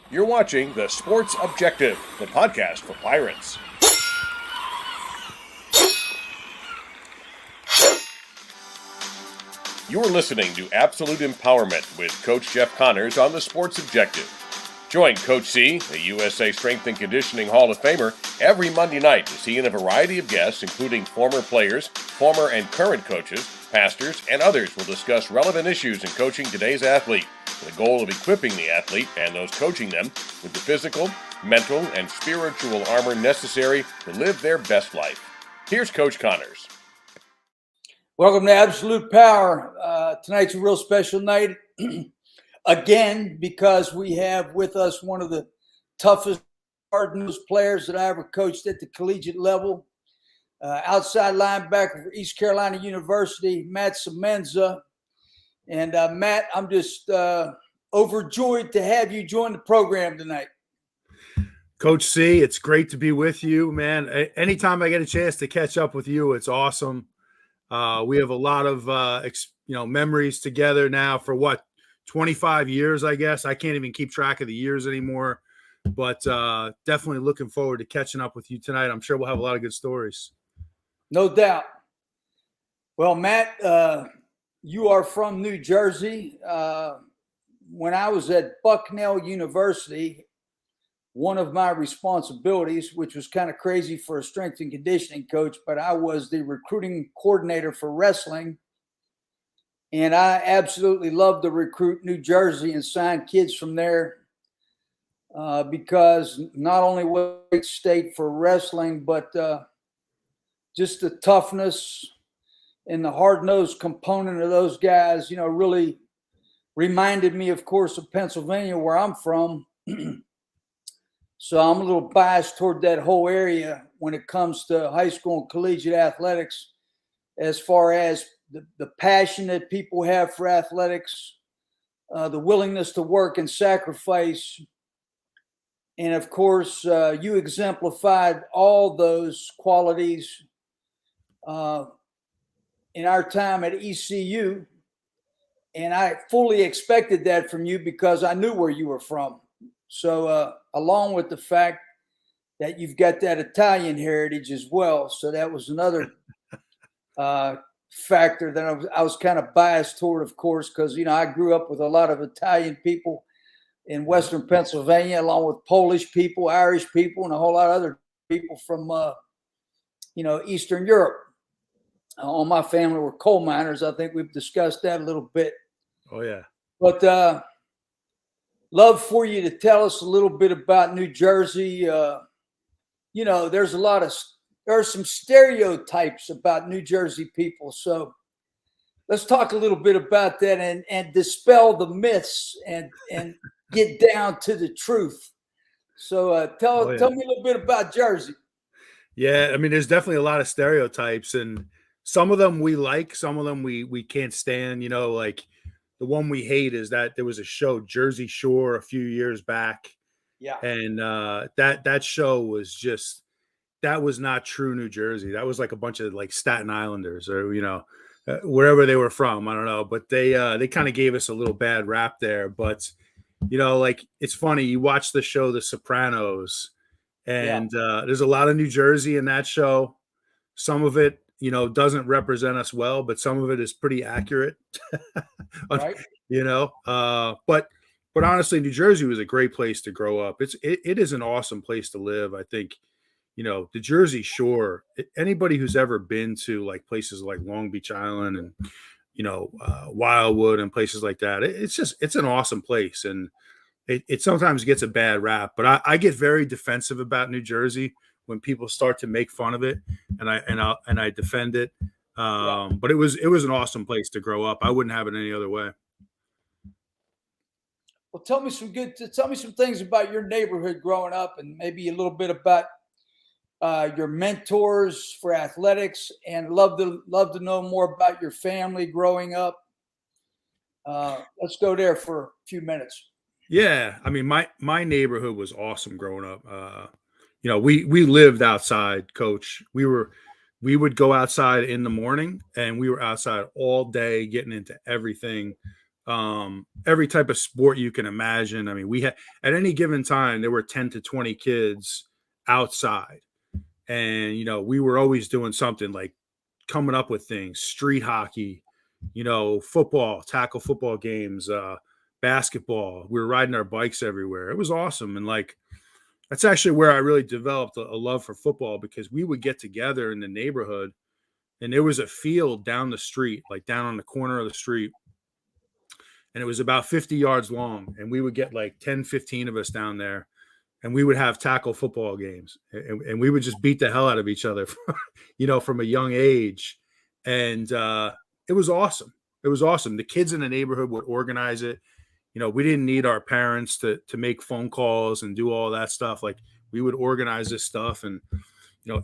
You're watching The Sports Objective, the podcast for Pirates. You're listening to Absolute Empowerment with Coach Jeff Connors on The Sports Objective. Join Coach C, the USA Strength and Conditioning Hall of Famer, every Monday night as he and a variety of guests, including former players, former and current coaches, pastors, and others, will discuss relevant issues in coaching today's athlete, with the goal of equipping the athlete and those coaching them with the physical, mental, and spiritual armor necessary to live their best life. Here's Coach Connors. Welcome to Absolute Power. Tonight's a real special night. Again, because we have with us one of the toughest, hard-nosed players that I ever coached at the collegiate level. Outside linebacker for East Carolina University, Matt Semenza. And Matt, I'm just overjoyed to have you join the program tonight. Coach C, it's great to be with you, man. Anytime I get a chance to catch up with you, it's awesome. We have a lot of memories together now for 25 years, I guess. I can't even keep track of the years anymore, but definitely looking forward to catching up with you tonight. I'm sure we'll have a lot of good stories. No doubt. Well, Matt, you are from New Jersey. When I was at Bucknell University, one of my responsibilities, which was kind of crazy for a strength and conditioning coach, but I was the recruiting coordinator for wrestling. And I absolutely loved to recruit New Jersey and sign kids from there because not only was it a great state for wrestling, but just the toughness and the hard-nosed component of those guys, really reminded me, of course, of Pennsylvania, where I'm from. So I'm a little biased toward that whole area when it comes to high school and collegiate athletics, as far as the passion that people have for athletics, the willingness to work and sacrifice. And of course, you exemplified all those qualities in our time at ECU. And I fully expected that from you because I knew where you were from. So along with the fact that you've got that Italian heritage as well. So that was another factor that I was kind of biased toward, of course, because, I grew up with a lot of Italian people in Western Pennsylvania, along with Polish people, Irish people, and a whole lot of other people from, Eastern Europe. All my family were coal miners. I think we've discussed that a little bit. Oh, yeah. But love for you to tell us a little bit about New Jersey. There are some stereotypes about New Jersey people. So let's talk a little bit about that and dispel the myths and get down to the truth. So tell me a little bit about Jersey. Yeah, I mean, there's definitely a lot of stereotypes, and some of them we like, some of them we can't stand. Like the one we hate is that there was a show, Jersey Shore, a few years back. Yeah. And that show was just, that was not true New Jersey. That was like a bunch of like Staten Islanders or, wherever they were from. I don't know. But they kind of gave us a little bad rap there. But, like it's funny. You watch the show The Sopranos and there's a lot of New Jersey in that show. Some of it, doesn't represent us well, but some of it is pretty accurate. Right. But honestly, New Jersey was a great place to grow up. It is an awesome place to live. I think, the Jersey Shore, anybody who's ever been to like places like Long Beach Island and, Wildwood and places like that, it's an awesome place. And it sometimes gets a bad rap, but I get very defensive about New Jersey when people start to make fun of it, and I defend it. But it was an awesome place to grow up. I wouldn't have it any other way. Well, tell me some things about your neighborhood growing up, and maybe a little bit about your mentors for athletics, and love to know more about your family growing up. Let's go there for a few minutes. Yeah, I mean, my neighborhood was awesome growing up. We lived outside, Coach. We would go outside in the morning, and we were outside all day getting into everything. every type of sport you can imagine. I mean, we had at any given time there were 10 to 20 kids outside, and we were always doing something, like coming up with things, street hockey, football, tackle football games, basketball. We were riding our bikes everywhere. It was awesome. And like, that's actually where I really developed a love for football, because we would get together in the neighborhood, and there was a field down the street, like down on the corner of the street. And it was about 50 yards long. And we would get like 10, 15 of us down there, and we would have tackle football games, and we would just beat the hell out of each other, from a young age. And it was awesome. It was awesome. The kids in the neighborhood would organize it. We didn't need our parents to make phone calls and do all that stuff. Like, we would organize this stuff, and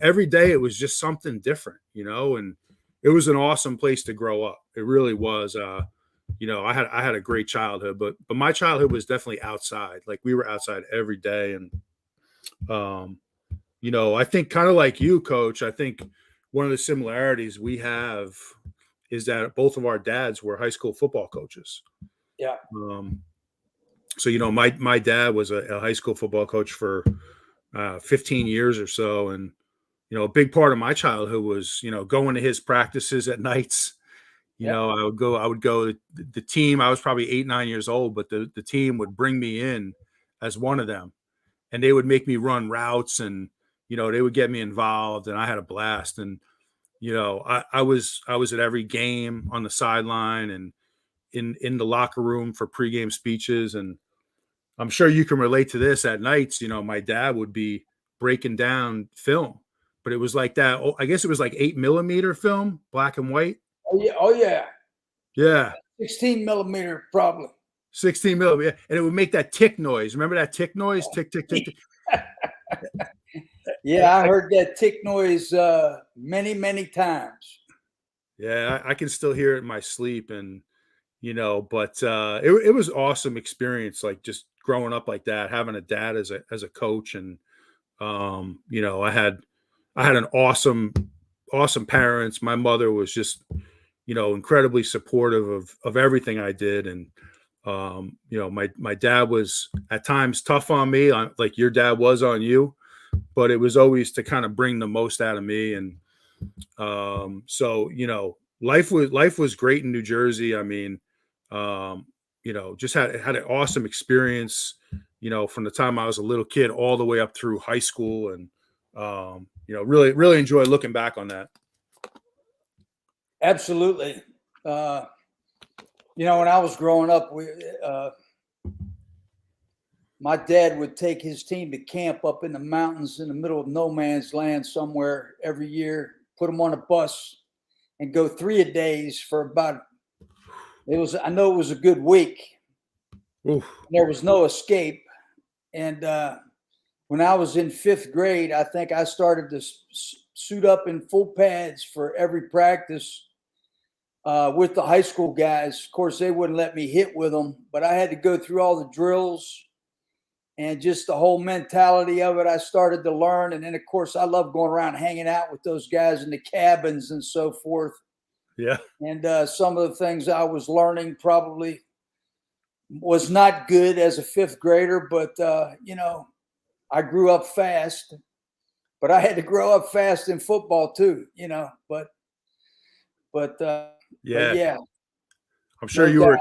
every day it was just something different, and it was an awesome place to grow up. It really was. I had a great childhood, but my childhood was definitely outside. Like, we were outside every day. And I think, kind of like you, Coach, I think one of the similarities we have is that both of our dads were high school football coaches. Yeah. So my dad was a high school football coach for 15 years or so, and a big part of my childhood was going to his practices at nights. I would go the team. I was probably 8, 9 years old, but the team would bring me in as one of them, and they would make me run routes, and they would get me involved, and I had a blast. And I was at every game on the sideline and in the locker room for pregame speeches. And I'm sure you can relate to this. At nights, my dad would be breaking down film, but it was like that. Oh, I guess it was like 8mm film, black and white. Oh yeah. Oh yeah. Yeah. 16 millimeter, probably. 16mm, and it would make that tick noise. Remember that tick noise? Tick, tick, tick, tick. Yeah, I heard that tick noise many, many times. Yeah, I can still hear it in my sleep. And but it was awesome experience, like just growing up like that, having a dad as a coach. And I had an awesome parents. My mother was just incredibly supportive of everything I did. And my dad was at times tough on me, like your dad was on you, but it was always to kind of bring the most out of me. And so life was great in New Jersey. I mean, just had an awesome experience, from the time I was a little kid all the way up through high school. And really, really enjoy looking back on that. Absolutely. When I was growing up, my dad would take his team to camp up in the mountains in the middle of no man's land somewhere every year, put them on a bus, and go 3 days for about, I know it was a good week. Oof. There was no escape. And when I was in 5th grade, I think I started to suit up in full pads for every practice with the high school guys. Of course, they wouldn't let me hit with them, but I had to go through all the drills and just the whole mentality of it. I started to learn. And then, of course, I love going around hanging out with those guys in the cabins and so forth. Yeah. And some of the things I was learning probably was not good as a 5th grader, but, I grew up fast. But I had to grow up fast in football too, But yeah. I'm sure you were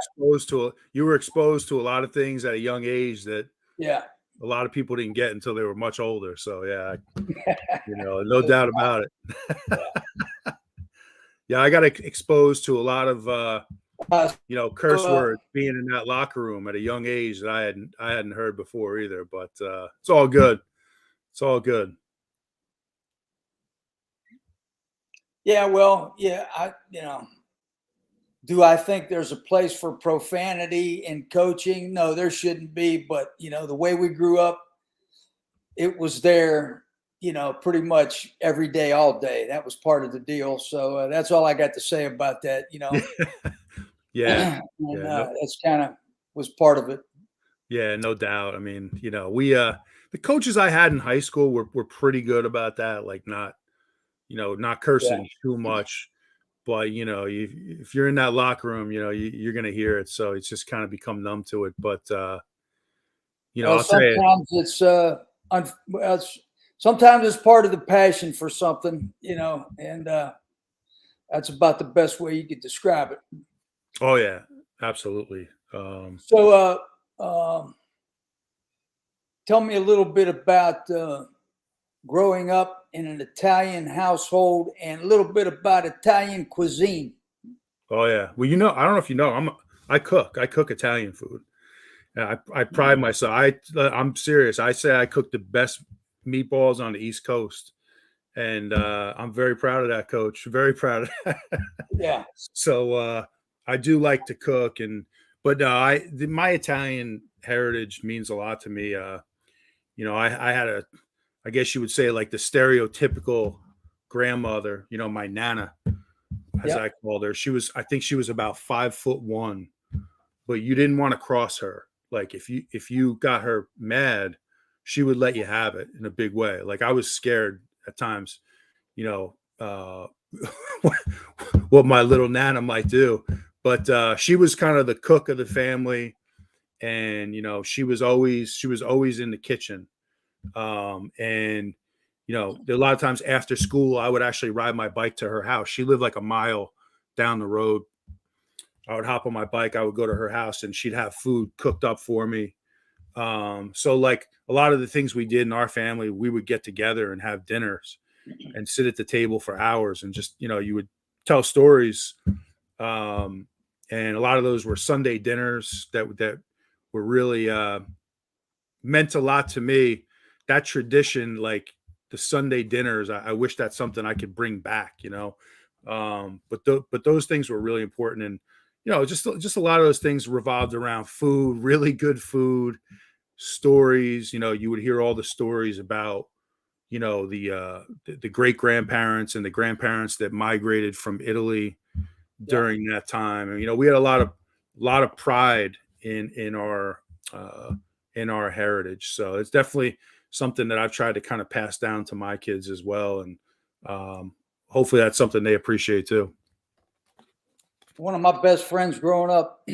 exposed to a lot of things at a young age that a lot of people didn't get until they were much older. So yeah, no doubt about it. Yeah, I got exposed to a lot of curse words being in that locker room at a young age that I hadn't heard before either. But it's all good. It's all good. Yeah, well, do I think there's a place for profanity in coaching? No, there shouldn't be. But, the way we grew up, it was there, pretty much every day, all day. That was part of the deal. So that's all I got to say about that, Yeah. And, that's kind of was part of it. Yeah, no doubt. I mean, we the coaches I had in high school were pretty good about that, like not cursing too much. but if you're in that locker room, you're going to hear it. So it's just kind of become numb to it. But I'll tell you, sometimes sometimes it's part of the passion for something, and that's about the best way you could describe it. oh yeah, absolutely. So, tell me a little bit about growing up in an Italian household and a little bit about Italian cuisine. Oh yeah. Well, I don't know if you know, I cook Italian food. And I pride myself. I'm serious. I say I cook the best meatballs on the East Coast, and I'm very proud of that, Coach. Very proud of that. Yeah. So I do like to cook, but my Italian heritage means a lot to me. I had I guess you would say, like, the stereotypical grandmother. My Nana, as Yep. I called her. I think she was about 5'1", but you didn't want to cross her. Like, if you got her mad, she would let you have it in a big way. Like, I was scared at times, what my little Nana might do. But she was kind of the cook of the family, and she was always in the kitchen. And a lot of times after school, I would actually ride my bike to her house. She lived like a mile down the road. I would hop on my bike. I would go to her house, and she'd have food cooked up for me. So, like, a lot of the things we did in our family, we would get together and have dinners and sit at the table for hours, and just, you would tell stories. And a lot of those were Sunday dinners that were really meant a lot to me. That tradition, like the Sunday dinners, I wish that's something I could bring back, but those things were really important. And just a lot of those things revolved around food, really good food, stories. You would hear all the stories about the great grandparents and the grandparents that migrated from Italy during that time. And we had a lot of pride in our heritage. So it's definitely something that I've tried to kind of pass down to my kids as well. And hopefully that's something they appreciate too. One of my best friends growing up,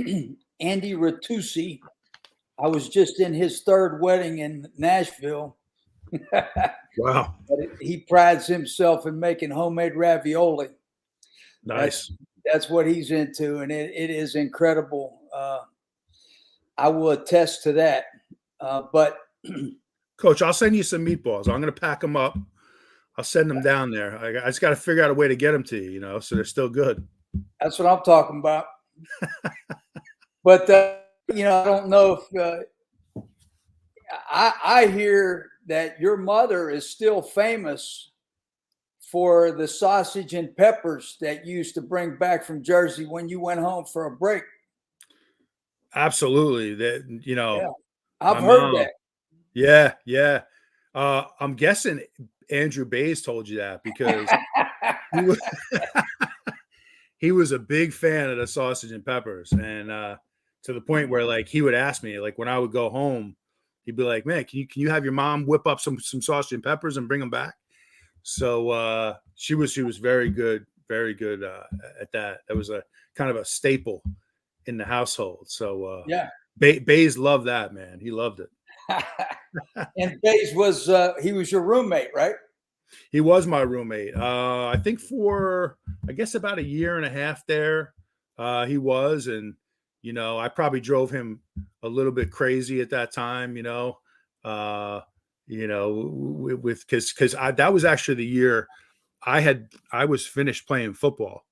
Andy Ratusi, I was just in his third wedding in Nashville. Wow. But he prides himself in making homemade ravioli. Nice. That's what he's into, and it is incredible. I will attest to that. But Coach, I'll send you some meatballs. I'm going to pack them up. I'll send them down there. I just got to figure out a way to get them to you, so they're still good. That's what I'm talking about. But I don't know if I hear that your mother is still famous for the sausage and peppers that you used to bring back from Jersey when you went home for a break. Absolutely. That, Yeah, I've my heard mom. that. Yeah, yeah. I'm guessing Andrew Bays told you that, because he was a big fan of the sausage and peppers, and to the point where, like, he would ask me, like, when I would go home, he'd be like, "Man, can you have your mom whip up some sausage and peppers and bring them back?" So she was very good at that. That was a kind of a staple in the household. So Yeah. Bays loved that, man. He loved it. And Bays was he was your roommate, right? He was my roommate. I think for, I guess, about a year and a half there. He was, and I probably drove him a little bit crazy at that time. With because that was actually the year I was finished playing football.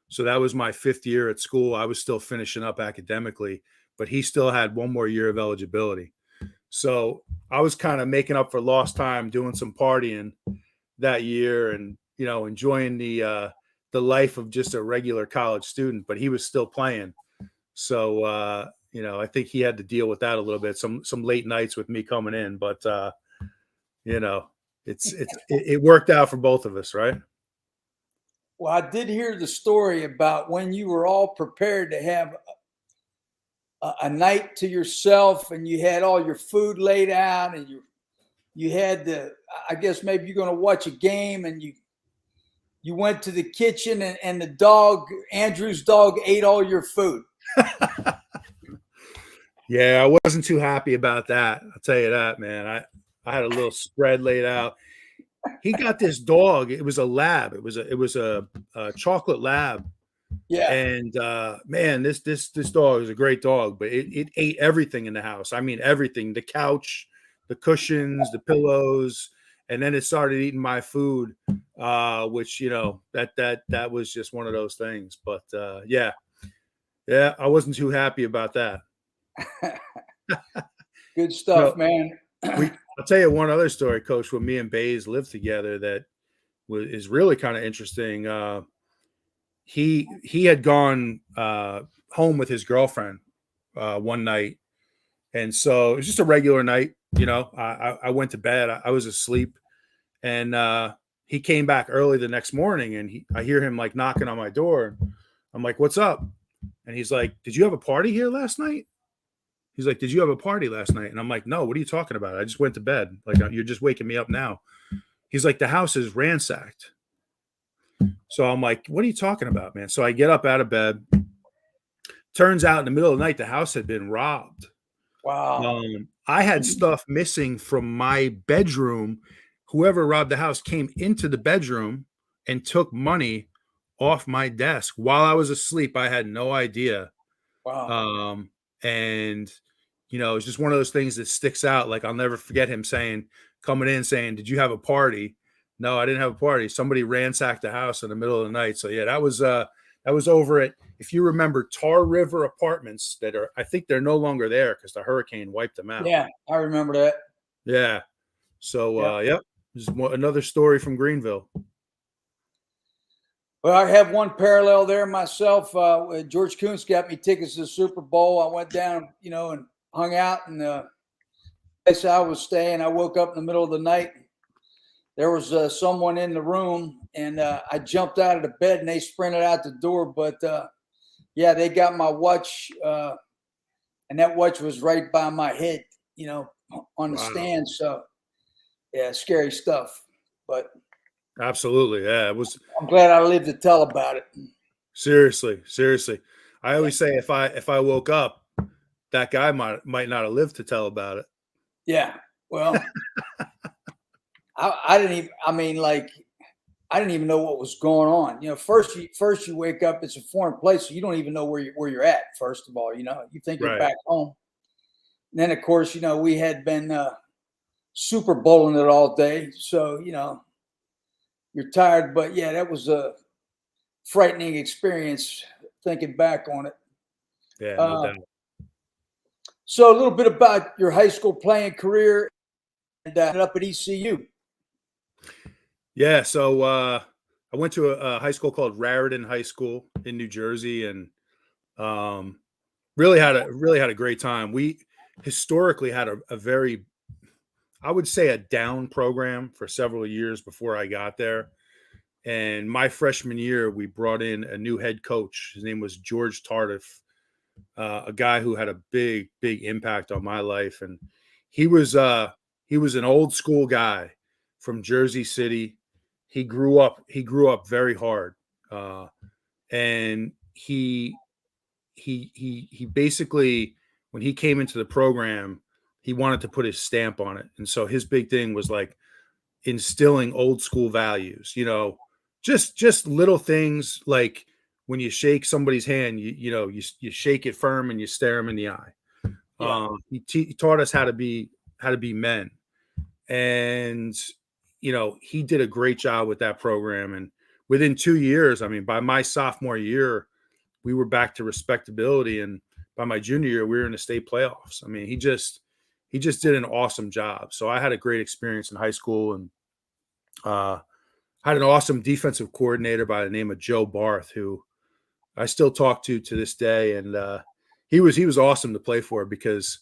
So that was my 5th year at school. I was still finishing up academically, but he still had one more year of eligibility. So I was kind of making up for lost time, doing some partying that year, and enjoying the life of just a regular college student. But he was still playing, so I think he had to deal with that a little bit. Some late nights with me coming in, but it worked out for both of us, right? Well, I did hear the story about when you were all prepared to have a night to yourself, and you had all your food laid out, and you had I guess maybe you're going to watch a game, and you went to the kitchen and the dog, Andrew's dog, ate all your food. Yeah, I wasn't too happy about that. I'll tell you that, man. I had a little spread laid out. He got this dog. It was a lab. It was a chocolate lab. Yeah. And man, this dog is a great dog, but it ate everything in the house. I mean, everything: the couch, the cushions, the pillows, and then it started eating my food, which that was just one of those things. But yeah, I wasn't too happy about that. Good stuff, man. I'll tell you one other story, Coach. When me and Bays lived together, that is really kind of interesting. He had gone home with his girlfriend one night, and so it was just a regular night. I went to bed. I was asleep, and he came back early the next morning, and I hear him like knocking on my door. I'm like, "What's up?" And he's like, "Did you have a party here last night?" He's like, "Did you have a party last night?" And I'm like, "No, what are you talking about? I just went to bed. Like, you're just waking me up now." He's like, "The house is ransacked." So I'm like, "What are you talking about, man?" So I get up out of bed. Turns out in the middle of the night, the house had been robbed. Wow. I had stuff missing from my bedroom. Whoever robbed the house came into the bedroom and took money off my desk while I was asleep. I had no idea. Wow. And it's just one of those things that sticks out. Like, I'll never forget him coming in saying, "Did you have a party?" No, I didn't have a party. Somebody ransacked the house in the middle of the night. So yeah, that was over at, if you remember, Tar River Apartments. I think they're no longer there because the hurricane wiped them out. Yeah, I remember that. Yeah. So yep, this is another story from Greenville. Well, I have one parallel there myself. George Kuntz got me tickets to the Super Bowl. I went down, and hung out in the place I was staying. I woke up in the middle of the night. There was someone in the room, and I jumped out of the bed, and they sprinted out the door. But yeah, they got my watch, and that watch was right by my head, on the stand. So yeah, scary stuff. But Absolutely, yeah, it was. I'm glad I lived to tell about it. Seriously. I always say if I woke up, that guy might not have lived to tell about it. Yeah. Well, I didn't even. I mean, like, I didn't even know what was going on. First you wake up. It's a foreign place, so you don't even know where you're at. First of all, you think you're Right. back home. And then, of course, we had been Super Bowling it all day, so you're tired. But yeah, that was a frightening experience thinking back on it. Yeah, no doubt. So a little bit about your high school playing career and up at ECU. Yeah, so I went to a high school called Raritan High School in New Jersey, and really had a great time. We historically had a very, I would say, a down program for several years before I got there. And my freshman year, we brought in a new head coach. His name was George Tardif, a guy who had a big impact on my life. And he was an old school guy from Jersey City. He grew up very hard, and he basically, when he came into the program, he wanted to put his stamp on it. And so his big thing was like instilling old school values, just little things like when you shake somebody's hand, you shake it firm and you stare them in the eye. Yeah. He taught us how to be men, and he did a great job with that program. And within 2 years, I mean, by my sophomore year, we were back to respectability, and by my junior year, we were in the state playoffs. I mean, he just did an awesome job. So I had a great experience in high school, and had an awesome defensive coordinator by the name of Joe Barth, who I still talk to this day. And he was awesome to play for, because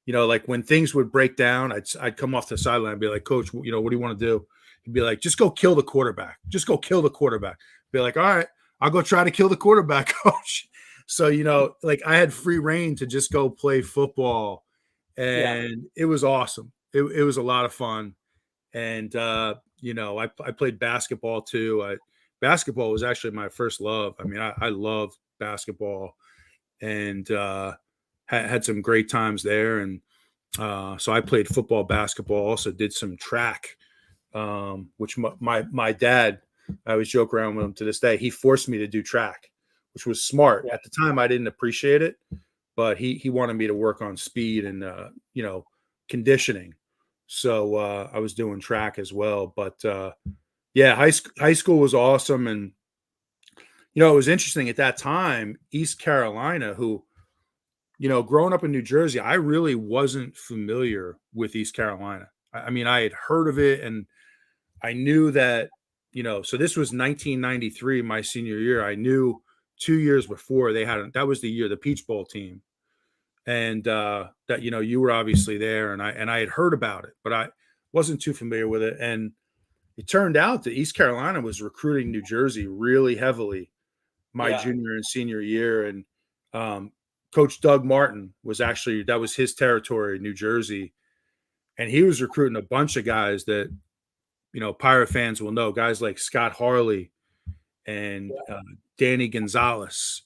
like when things would break down, I'd come off the sideline and be like, "Coach, what do you want to do?" He'd be like, "Just go kill the quarterback. Just go kill the quarterback." Be like, "All right, I'll go try to kill the quarterback, coach." So, like, I had free reign to just go play football, and it was awesome. It was a lot of fun. And, I played basketball too. basketball was actually my first love. I mean, I love basketball, and had some great times there. And so I played football, basketball, also did some track, which my dad, I always joke around with him to this day. He forced me to do track, which was smart. Yeah. At the time, I didn't appreciate it, but he wanted me to work on speed and conditioning. So I was doing track as well. But yeah, high school was awesome. And it was interesting at that time, East Carolina, who, growing up in New Jersey, I really wasn't familiar with East Carolina. I mean, I had heard of it, and I knew that, so this was 1993, my senior year. I knew 2 years before that was the year, the Peach Bowl team. And that, you were obviously there, and I had heard about it, but I wasn't too familiar with it. And it turned out that East Carolina was recruiting New Jersey really heavily my junior and senior year. And Coach Doug Martin that was his territory, New Jersey. And he was recruiting a bunch of guys that, Pirate fans will know, guys like Scott Harley and Danny Gonzalez,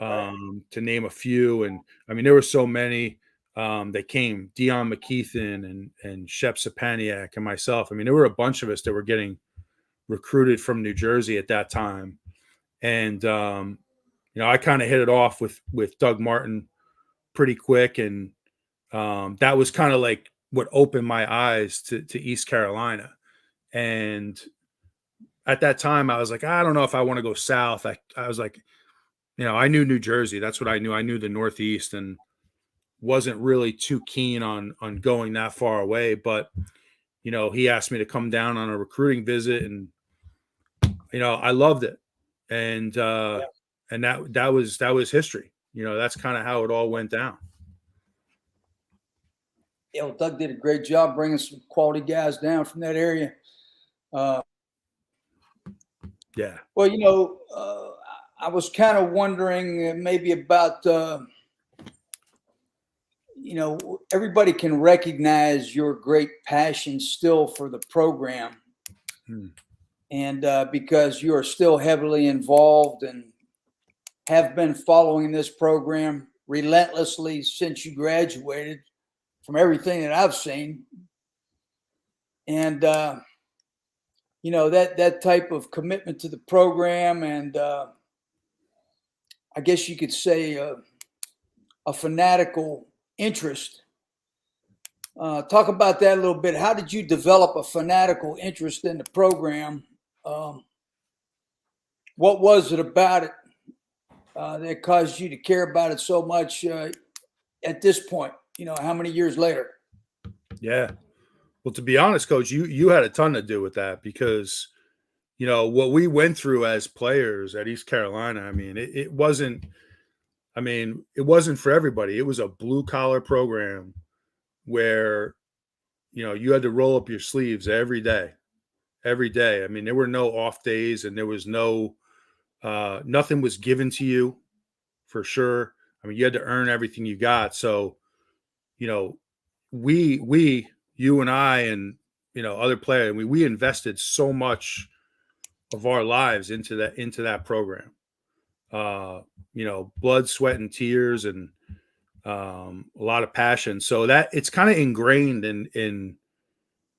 to name a few. And I mean, there were so many that came, Dion McKeithen and Shep Sapaniak and myself. I mean, there were a bunch of us that were getting recruited from New Jersey at that time. And, I kind of hit it off with Doug Martin pretty quick. And that was kind of like what opened my eyes to East Carolina. And at that time, I was like, I don't know if I want to go south. I was like, I knew New Jersey. That's what I knew. I knew the Northeast, and wasn't really too keen on going that far away. But, he asked me to come down on a recruiting visit, and, I loved it. And, and that was history. That's kind of how it all went down. Well, Doug did a great job bringing some quality guys down from that area. Yeah. Well, I was kind of wondering maybe about, everybody can recognize your great passion still for the program. And because you are still heavily involved and have been following this program relentlessly since you graduated, from everything that I've seen. And, that type of commitment to the program, and I guess you could say a fanatical interest. Talk about that a little bit. How did you develop a fanatical interest in the program? What was it about it that caused you to care about it so much at this point? How many years later? Yeah. Well, to be honest, Coach, you had a ton to do with that, because, what we went through as players at East Carolina, I mean, it wasn't for everybody. It was a blue collar program where, you had to roll up your sleeves every day. I mean, there were no off days, and there was nothing was given to you, for sure. I mean, you had to earn everything you got. So, you and I and, other players, we invested so much of our lives into that program. Blood, sweat, and tears, and a lot of passion. So that it's kind of ingrained in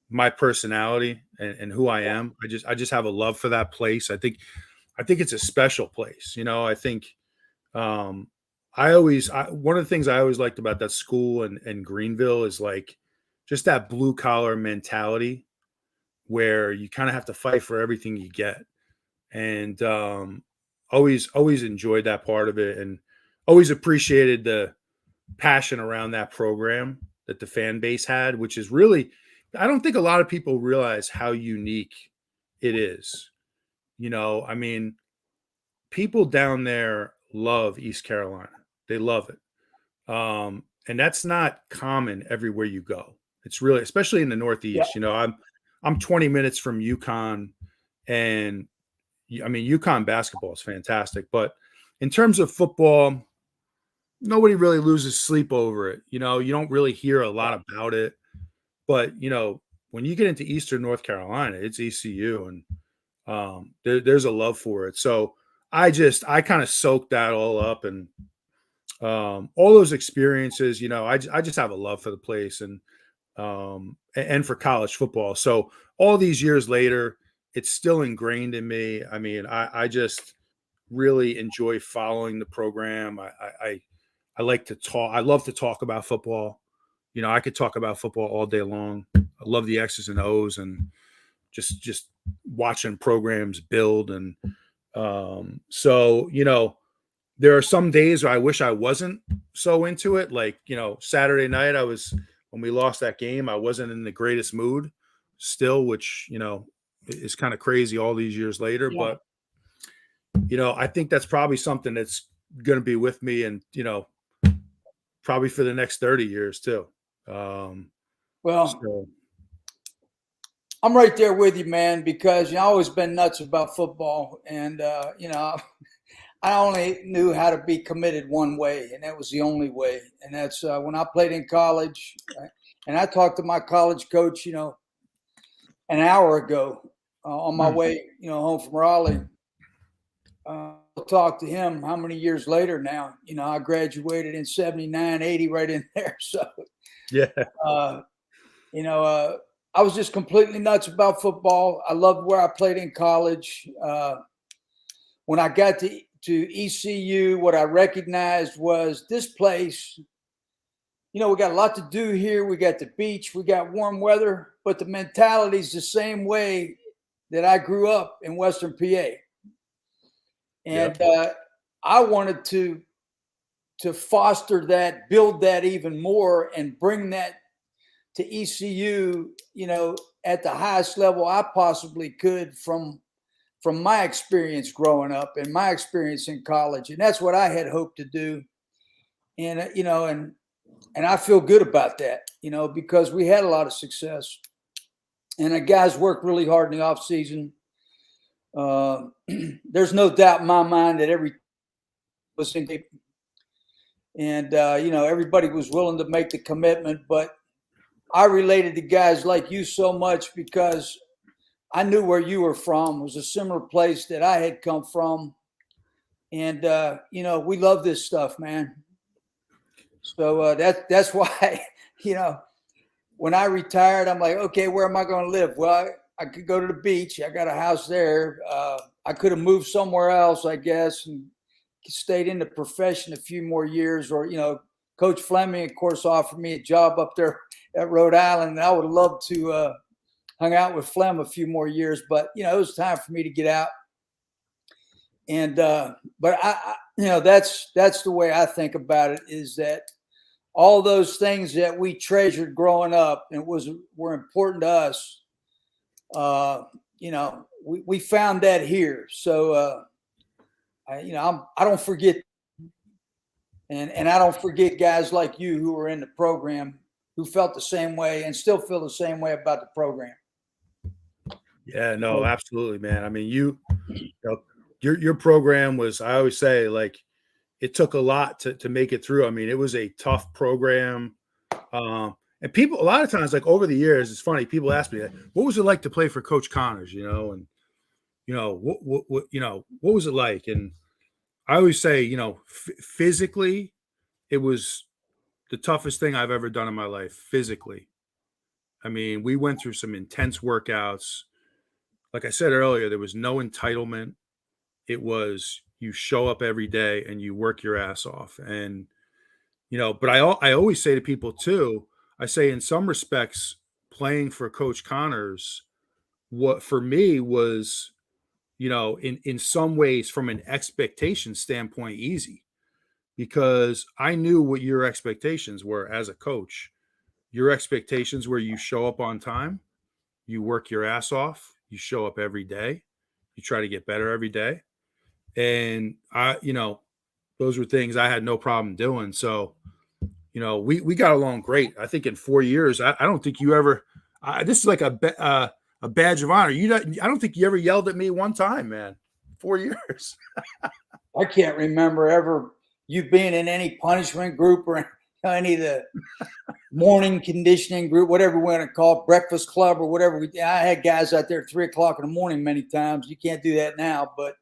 my personality and who I am. I just have a love for that place. I think it's a special place. I think one of the things I always liked about that school and Greenville is like just that blue collar mentality where you kind of have to fight for everything you get. And always enjoyed that part of it, and always appreciated the passion around that program that the fan base had, which is really, I don't think a lot of people realize how unique it is. I mean, people down there love East Carolina. They love it. And that's not common everywhere you go. It's really, especially in the Northeast, I'm 20 minutes from UConn, and I mean, UConn basketball is fantastic, but in terms of football, nobody really loses sleep over it. You don't really hear a lot about it, but when you get into Eastern North Carolina, it's ECU, and there's a love for it. So I kind of soaked that all up, and all those experiences, I just have a love for the place, and for college football. So all these years later, it's still ingrained in me. I mean, I just really enjoy following the program. I like to talk. I love to talk about football. I could talk about football all day long. I love the X's and O's, and just watching programs build. And so there are some days where I wish I wasn't so into it. Like, Saturday night, when we lost that game, I wasn't in the greatest mood still, which, is kind of crazy all these years later. Yeah. But, I think that's probably something that's going to be with me, and, probably for the next 30 years too. Well, I'm right there with you, man, because I've always been nuts about football. And, I only knew how to be committed one way, and that was the only way. And that's when I played in college. Right? And I talked to my college coach, an hour ago on my way, home from Raleigh. I'll talk to him how many years later now. I graduated in 79, 80, right in there. So, yeah. I was just completely nuts about football. I loved where I played in college. When I got to ECU, what I recognized was this place, we got a lot to do here. We got the beach, we got warm weather, but the mentality is the same way that I grew up in Western PA. And I wanted to foster that, build that even more, and bring that to ECU, at the highest level I possibly could from my experience growing up and my experience in college. And that's what I had hoped to do. And, and I feel good about that, because we had a lot of success, and the guys worked really hard in the off season. There's no doubt in my mind that every was in, and, everybody was willing to make the commitment, but I related to guys like you so much because I knew where you were from. It was a similar place that I had come from. And, we love this stuff, man. So that's why, when I retired, I'm like, okay, where am I going to live? Well, I could go to the beach. I got a house there. I could have moved somewhere else, I guess, and stayed in the profession a few more years. Or, Coach Fleming, of course, offered me a job up there at Rhode Island. And I would love to hung out with Flem a few more years, but it was time for me to get out. And but I that's the way I think about it, is that all those things that we treasured growing up and were important to us, we found that here. So I don't forget, and I don't forget guys like you who were in the program who felt the same way and still feel the same way about the program. Yeah, no, absolutely, man. I mean, your program was, I always say, like, it took a lot to make it through. I mean, it was a tough program. And people, a lot of times, like over the years, it's funny, people ask me, what was it like to play for Coach Connors, and, what was it like? And I always say, physically, it was the toughest thing I've ever done in my life, physically. I mean, we went through some intense workouts. Like I said earlier, there was no entitlement. It was, you show up every day and you work your ass off. And, but I always say to people too, I say in some respects, playing for Coach Connors, what for me was, in some ways from an expectation standpoint, easy, because I knew what your expectations were as a coach. Your expectations were you show up on time, you work your ass off, you show up every day, you try to get better every day. And those were things I had no problem doing. So, we got along great. I think in 4 years, I don't think you ever, this is like a badge of honor. I don't think you ever yelled at me one time, man. 4 years. I can't remember ever you being in any punishment group or any of the morning conditioning group, whatever we want to call it, breakfast club or whatever. I had guys out there at 3:00 in the morning many times. You can't do that now, but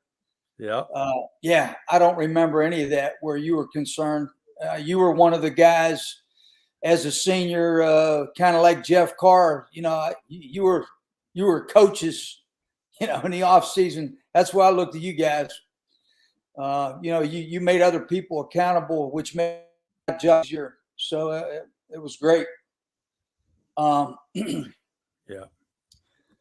yeah, I don't remember any of that where you were concerned. You were one of the guys as a senior, kind of like Jeff Carr. You were coaches, in the off season. That's why I looked at you guys. You made other people accountable, which made my job easier. So it was great. Yeah.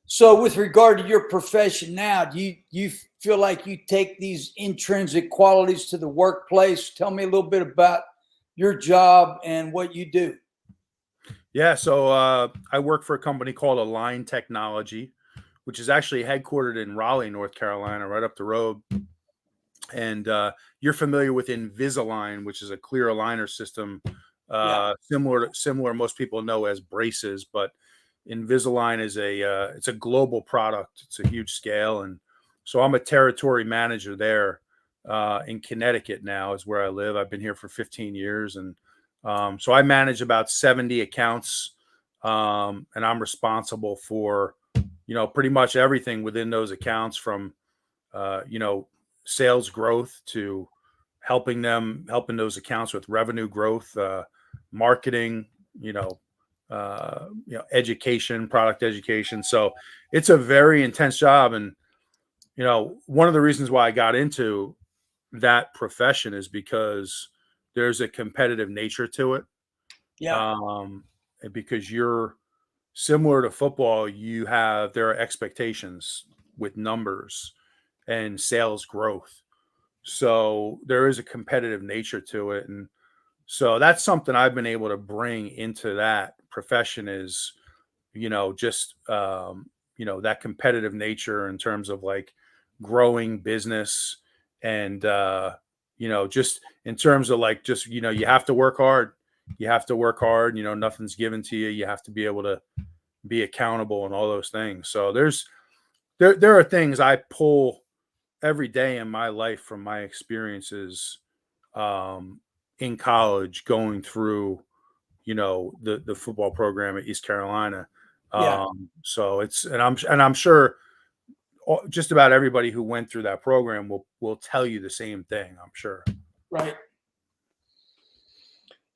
So with regard to your profession now, do you feel like you take these intrinsic qualities to the workplace? Tell me a little bit about your job and what you do. Yeah. So I work for a company called Align Technology, which is actually headquartered in Raleigh, North Carolina, right up the road. And you're familiar with Invisalign, which is a clear aligner system, similar most people know as braces, but Invisalign is it's a global product. It's a huge scale, and so I'm a territory manager there in Connecticut. Now is where I live. I've been here for 15 years, and so I manage about 70 accounts, and I'm responsible for pretty much everything within those accounts, from sales growth to helping those accounts with revenue growth, marketing, education, product education. So it's a very intense job. And, one of the reasons why I got into that profession is because there's a competitive nature to it. Yeah. And because you're similar to football, there are expectations with numbers and sales growth. So there is a competitive nature to it. And so that's something I've been able to bring into that profession is, that competitive nature in terms of like growing business and, just in terms of like, you have to work hard. You have to work hard, nothing's given to you. You have to be able to be accountable and all those things. So there are things I pull every day in my life from my experiences in college, going through the football program at East Carolina. So I'm sure just about everybody who went through that program will tell you the same thing, I'm sure. Right.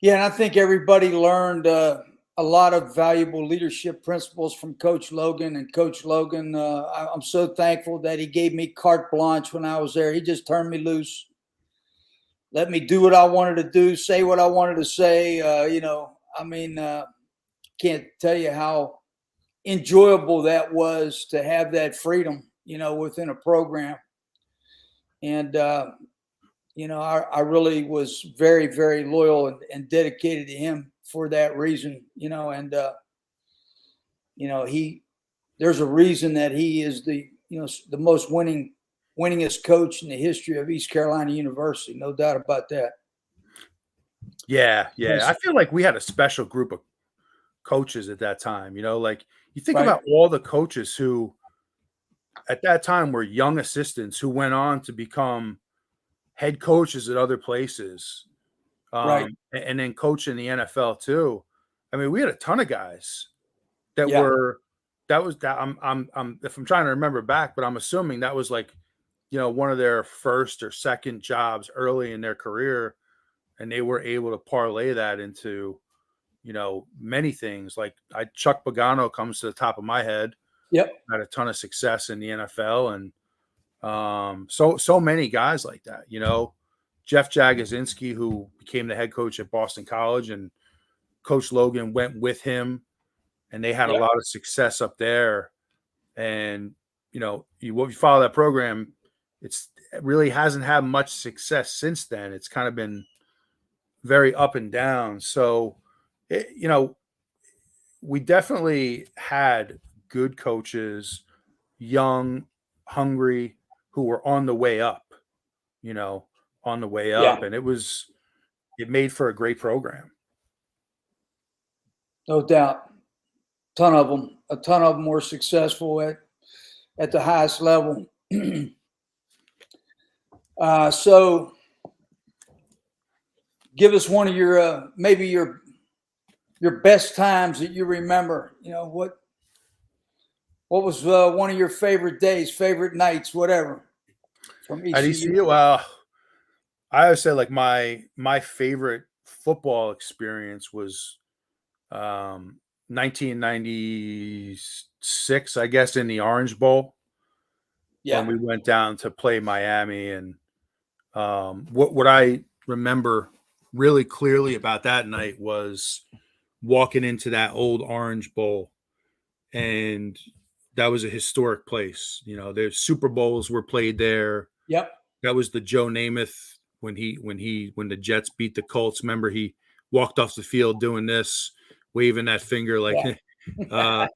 Yeah, and I think everybody learned a lot of valuable leadership principles from Coach Logan. And Coach Logan, I'm so thankful that he gave me carte blanche when I was there. He just turned me loose, let me do what I wanted to do, say what I wanted to say. Can't tell you how enjoyable that was to have that freedom, within a program. And, I really was very, very loyal and dedicated to him for that reason, there's a reason that he is the most winningest coach in the history of East Carolina University. No doubt about that. Yeah. I feel like we had a special group of coaches at that time, like you think about all the coaches who at that time were young assistants who went on to become head coaches at other places, and then coach in the NFL too. I mean, we had a ton of guys that I'm if I'm trying to remember back, but I'm assuming that was like, one of their first or second jobs early in their career. And they were able to parlay that into, many things. Like Chuck Pagano comes to the top of my head. Yep. Had a ton of success in the NFL. And so many guys like that, Jeff Jagosinski, who became the head coach at Boston College, and Coach Logan went with him, and they had a lot of success up there. And, you follow that program, it really hasn't had much success since then. It's kind of been very up and down. So, we definitely had good coaches, young, hungry, who were on the way up, and it made for a great program. No doubt. A ton of them were successful at the highest level. So give us one of your maybe your best times that you remember. You know, what was one of your favorite days, favorite nights, whatever, from At ECU? ECU, I would say like my favorite football experience was 1996, I guess, in the Orange Bowl when Yeah, we went down to play Miami. And what I remember really clearly about that night was walking into that old Orange Bowl, and that was a historic place. You know, there's Super Bowls were played there. yep, That was the Joe Namath when the Jets beat the Colts. Remember, he walked off the field doing this, waving that finger like, yeah,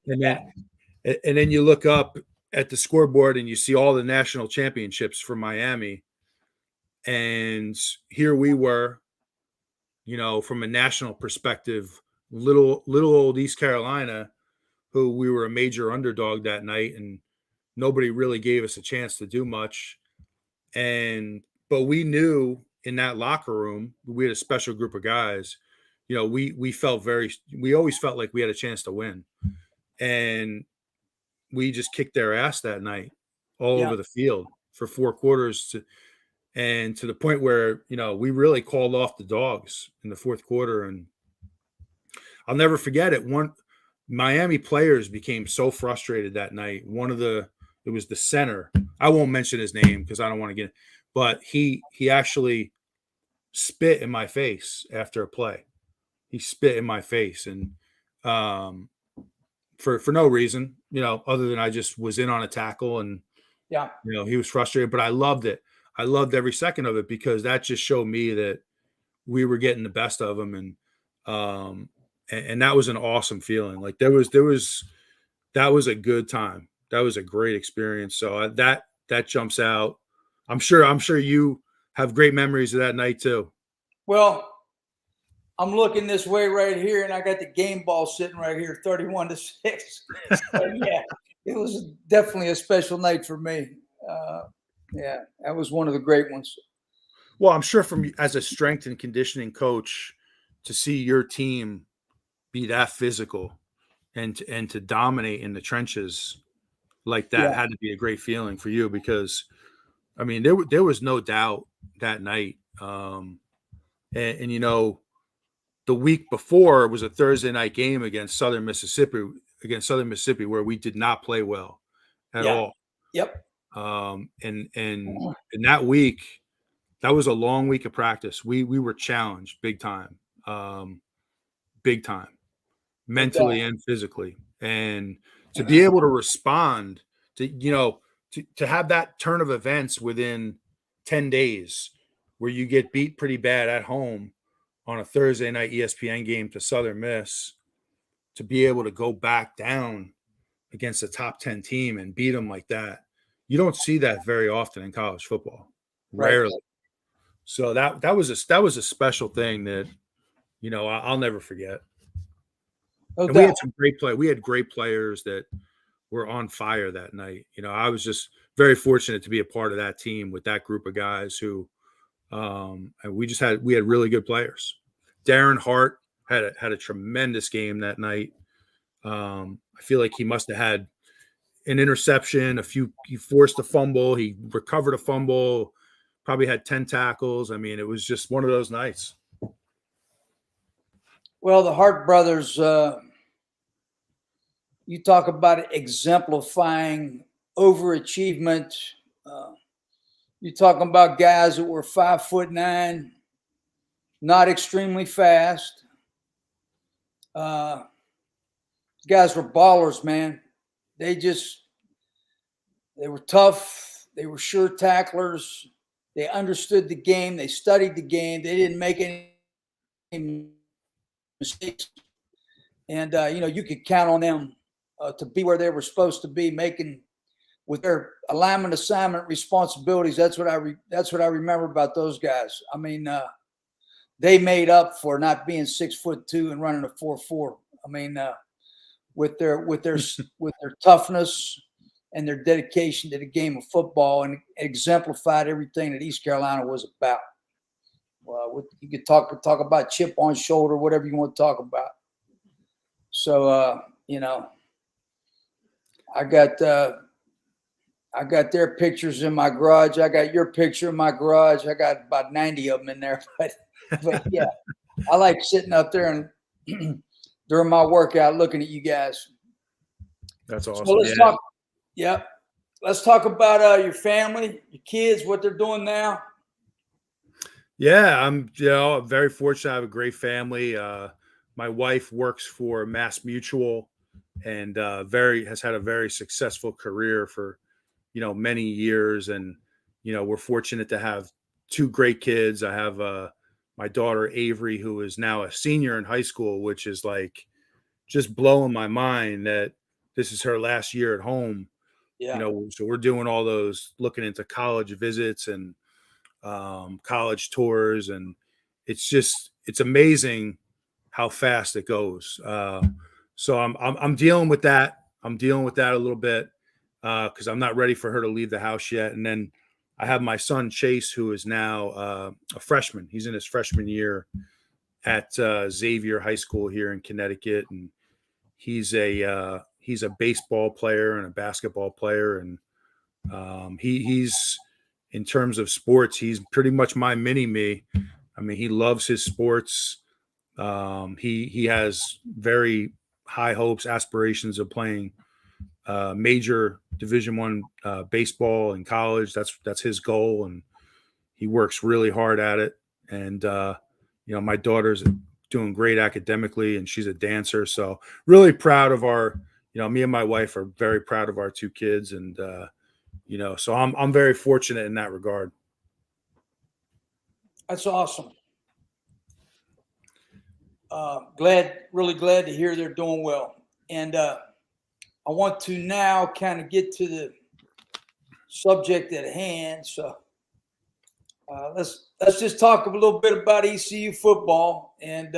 and then you look up at the scoreboard and you see all the national championships for Miami, and here we were, you know, from a national perspective, little old East Carolina, who we were a major underdog that night, and nobody really gave us a chance to do much. But we knew in that locker room, we had a special group of guys. You know, we always felt like we had a chance to win, and we just kicked their ass that night, all yeah. over the field for 4 quarters, and to the point where, you know, we really called off the dogs in the fourth quarter. And I'll never forget it. Miami players became so frustrated that night. It was the center. I won't mention his name because I don't want to get, but he actually spit in my face after a play. He spit in my face, and for no reason, you know, other than I just was in on a tackle, and Yeah. you know, he was frustrated, but I loved it. I loved every second of it because that just showed me that we were getting the best of him. And that was an awesome feeling. Like that was a good time. That was a great experience. So that jumps out. I'm sure you have great memories of that night too. Well, I'm looking this way right here, and I got the game ball sitting right here, 31-6. So, yeah, it was definitely a special night for me. Yeah, that was one of the great ones. Well, I'm sure as a strength and conditioning coach, to see your team be that physical and to dominate in the trenches like that Yeah, had to be a great feeling for you, because I mean there was no doubt that night. And you know, the week before was a Thursday night game against Southern Mississippi where we did not play well at yeah, all. yep. And that week, that was a long week of practice. We were challenged big time, big time, No doubt. mentally and physically. And to be able to respond to, you know, to have that turn of events within 10 days where you get beat pretty bad at home on a Thursday night ESPN game to Southern Miss, to be able to go back down against a top 10 team and beat them like that. You don't see that very often in college football. Right. Rarely. So that was a special thing that, you know, I'll never forget. No And we doubt. had some great play. We had great players that were on fire that night. You know, I was just very fortunate to be a part of that team with that group of guys who, and we had really good players. Darren Hart had a tremendous game that night. I feel like he must have had an interception, he forced a fumble, he recovered a fumble, probably had 10 tackles. I mean, it was just one of those nights. Well, the Hart brothers, you talk about exemplifying overachievement. You're talking about guys that were 5'9", not extremely fast. Guys were ballers, man. They were tough. They were sure tacklers. They understood the game. They studied the game. They didn't make any mistakes. And, you know, you could count on them to be where they were supposed to be, making with their alignment assignment responsibilities. That's what I remember about those guys. I mean, they made up for not being 6'2" and running a 4.4. I mean, with their toughness and their dedication to the game of football, and exemplified everything that East Carolina was about. You could talk about chip on shoulder, whatever you want to talk about. So I got their pictures in my garage. I got your picture in my garage. I got about 90 of them in there. But yeah, I like sitting up there and during my workout looking at you guys. That's awesome. So let's talk. Yep. Let's talk about your family, your kids, what they're doing now. Yeah, I'm very fortunate. I have a great family. My wife works for Mass Mutual and has had a very successful career for many years, and we're fortunate to have two great kids. I have my daughter Avery, who is now a senior in high school, which is like just blowing my mind that this is her last year at home. Yeah. So we're doing all those, looking into college visits and college tours, and it's amazing how fast it goes. So I'm dealing with that. I'm dealing with that a little bit because I'm not ready for her to leave the house yet. And then I have my son Chase, who is now a freshman. He's in his freshman year at Xavier High School here in Connecticut, and he's a baseball player and a basketball player, and he's in terms of sports, he's pretty much my mini me. I mean, he loves his sports. He has very high hopes, aspirations of playing major Division I baseball in college. That's his goal, and he works really hard at it. And my daughter's doing great academically, and she's a dancer. So really proud of our. Me and my wife are very proud of our two kids, and so I'm very fortunate in that regard. That's awesome. Really glad to hear they're doing well. And I want to now kind of get to the subject at hand. So let's just talk a little bit about ECU football, and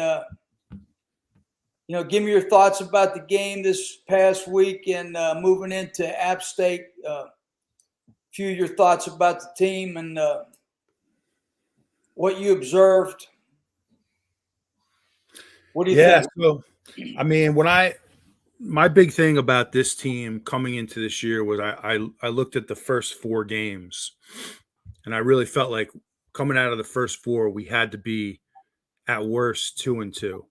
give me your thoughts about the game this past week and moving into App State. Few of your thoughts about the team and what you observed. What do you think? So, I mean, my big thing about this team coming into this year was I looked at the first four games, and I really felt like coming out of the first four, we had to be at worst 2-2.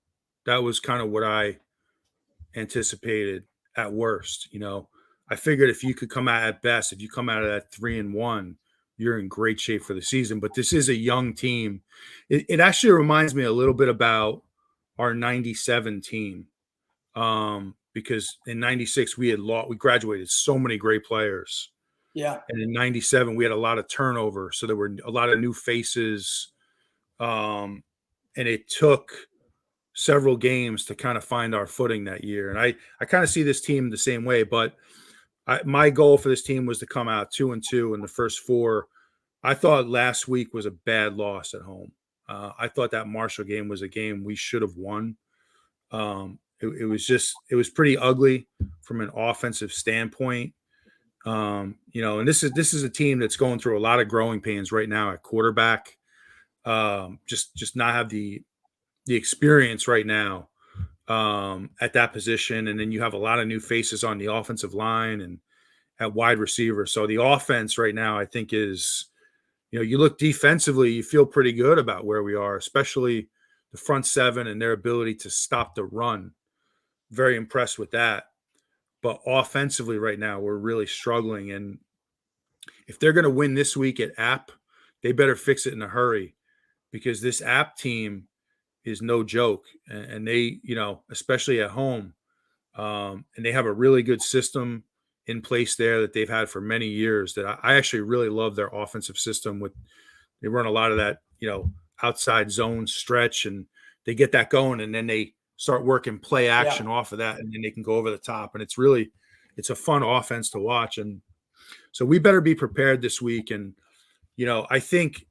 That was kind of what I anticipated at worst. I figured if you could come out at best, if you come out of that 3-1, you're in great shape for the season. But this is a young team. It actually reminds me a little bit about our 97 team. Because in 96 we graduated so many great players. Yeah. And in 97 we had a lot of turnover. So there were a lot of new faces. And it took several games to kind of find our footing that year. And I kind of see this team the same way, but my goal for this team was to come out 2-2 in the first four. I thought last week was a bad loss at home. I thought that Marshall game was a game we should have won. It was pretty ugly from an offensive standpoint. And this is a team that's going through a lot of growing pains right now at quarterback. Just not have the experience right now at that position. And then you have a lot of new faces on the offensive line and at wide receiver. So the offense right now, I think is, you look defensively, you feel pretty good about where we are, especially the front seven and their ability to stop the run. Very impressed with that. But offensively right now, we're really struggling. And if they're going to win this week at App, they better fix it in a hurry, because this App team is no joke. And they, especially at home, and they have a really good system in place there that they've had for many years that I actually really love their offensive system. They run a lot of that, outside zone stretch, and they get that going, and then they start working play action off of that, and then they can go over the top. And it's a fun offense to watch. And so we better be prepared this week. And, I think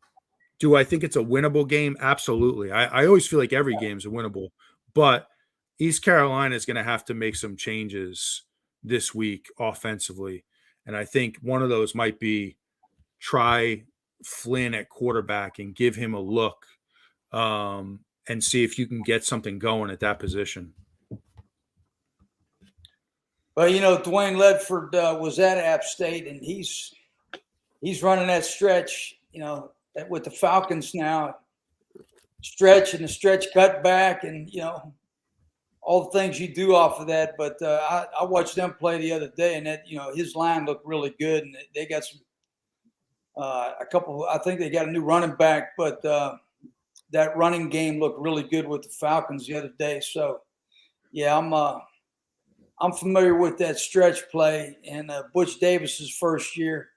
it's a winnable game? Absolutely. I always feel like every game is winnable, but East Carolina is going to have to make some changes this week offensively. And I think one of those might be try Flynn at quarterback and give him a look, and see if you can get something going at that position. Well, Dwayne Ledford was at App State, and he's running that stretch, with the Falcons now, stretch and the stretch cut back, and all the things you do off of that. But I watched them play the other day, and that his line looked really good, and they got some a couple. I think they got a new running back, but that running game looked really good with the Falcons the other day. So yeah, I'm familiar with that stretch play, and Butch Davis's first year,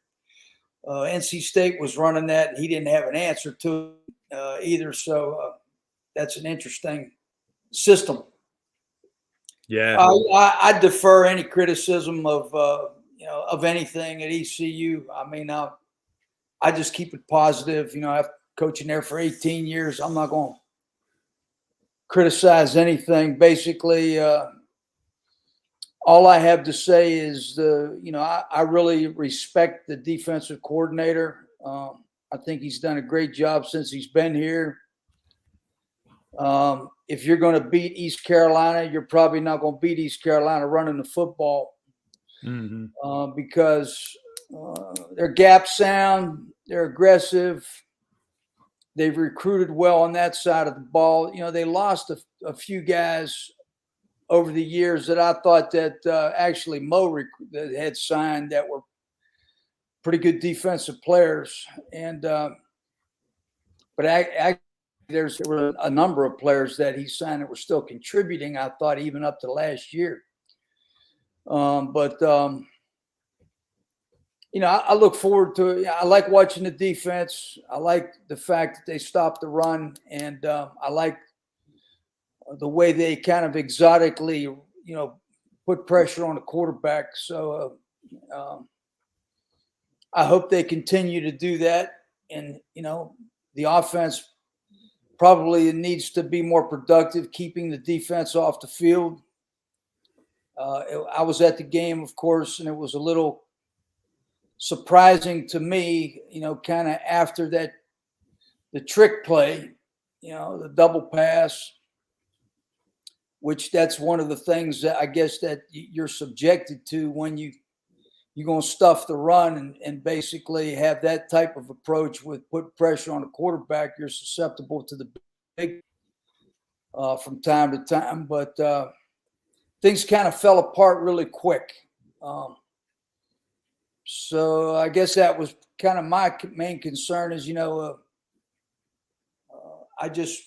NC State was running that. And he didn't have an answer to it either, so that's an interesting system. Yeah, I defer any criticism of anything at ECU. I mean, I just keep it positive. I've coaching there for 18 years. I'm not going to criticize anything. Basically, all I have to say is I really respect the defensive coordinator. I think he's done a great job since he's been here. If you're going to beat East Carolina, you're probably not going to beat East Carolina running the football, because they're gap sound, they're aggressive. They've recruited well on that side of the ball. They lost a few guys over the years that I thought that actually that had signed that were pretty good defensive players. And but there were a number of players that he signed that were still contributing, I thought, even up to last year. I look forward to it. I like watching the defense. I like the fact that they stopped the run, and I like the way they kind of exotically, put pressure on the quarterback. So I hope they continue to do that. And, the offense probably needs to be more productive, keeping the defense off the field. I was at the game, of course, and it was a little surprising to me, kind of after the trick play, the double pass, which that's one of the things that I guess that you're subjected to when you're going to stuff the run and basically have that type of approach with put pressure on the quarterback. You're susceptible to the big from time to time, but things kind of fell apart really quick. So I guess that was kind of my main concern is, I just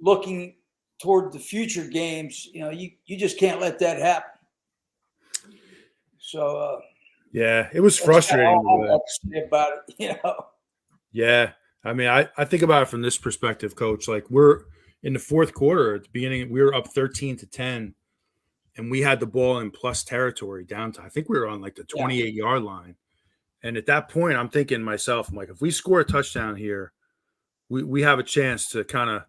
looking toward the future games, you just can't let that happen. So yeah, it was frustrating. I have to say about it, Yeah, I mean, I think about it from this perspective, Coach. Like, we're in the fourth quarter at the beginning, we were up 13-10, and we had the ball in plus territory down to, I think we were on like the 28-yard line. And at that point, I'm thinking to myself, I'm like, if we score a touchdown here, we have a chance to kind of,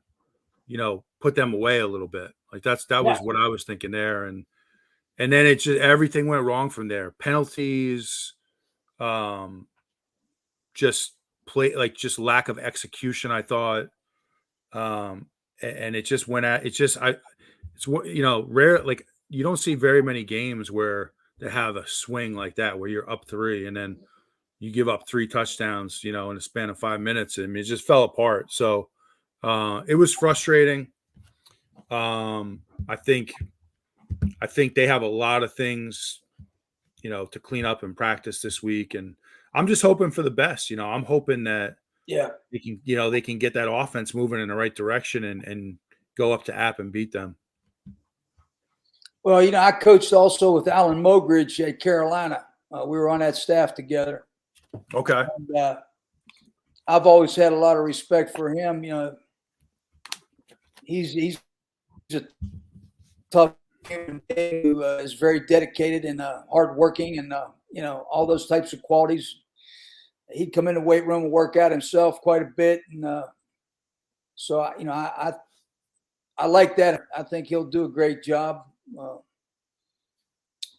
put them away a little bit. Like that was what I was thinking there. And then it just, everything went wrong from there. Penalties, just lack of execution, I thought. And it just went at, rare. Like, you don't see very many games where they have a swing like that, where you're up 3 and then you give up 3 touchdowns, in a span of 5 minutes. I mean, it just fell apart. So it was frustrating. I think they have a lot of things, to clean up and practice this week. And I'm just hoping for the best. I'm hoping that they can, they can get that offense moving in the right direction and go up to App and beat them. Well, I coached also with Alan Mogridge at Carolina. We were on that staff together. Okay. And, I've always had a lot of respect for him. He's a tough human being who is very dedicated and hardworking, and all those types of qualities. He'd come in the weight room and work out himself quite a bit, and so I like that. I think he'll do a great job.